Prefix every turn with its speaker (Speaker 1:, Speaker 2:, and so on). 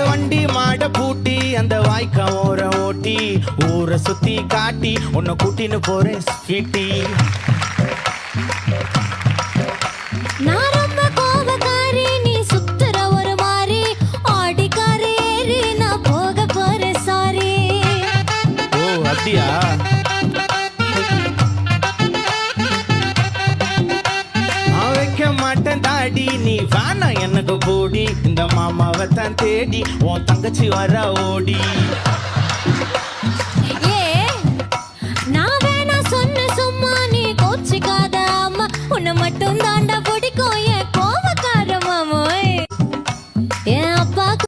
Speaker 1: வண்டி மாட பூட்டி அந்த வாய்க்கா ஓர ஓட்டி ஊரை சுத்தி காட்டி உன்னை கூட்டின்னு போறேன் ஸ்வீட்டி.
Speaker 2: நான் ரொம்ப கோபக்காரி, நீ சுத்துற ஒரு மாதிரி ஆடிக்காரி ஏறி நான் போக போறேன் சாரி.
Speaker 1: ஓ அப்படியா? நான் வைக்க மாட்டேன் தாடி, நீ வேணா எனக்கு போடி. இந்த மாமாவை தான் தேடி உன் தங்கச்சி வர ஓடி.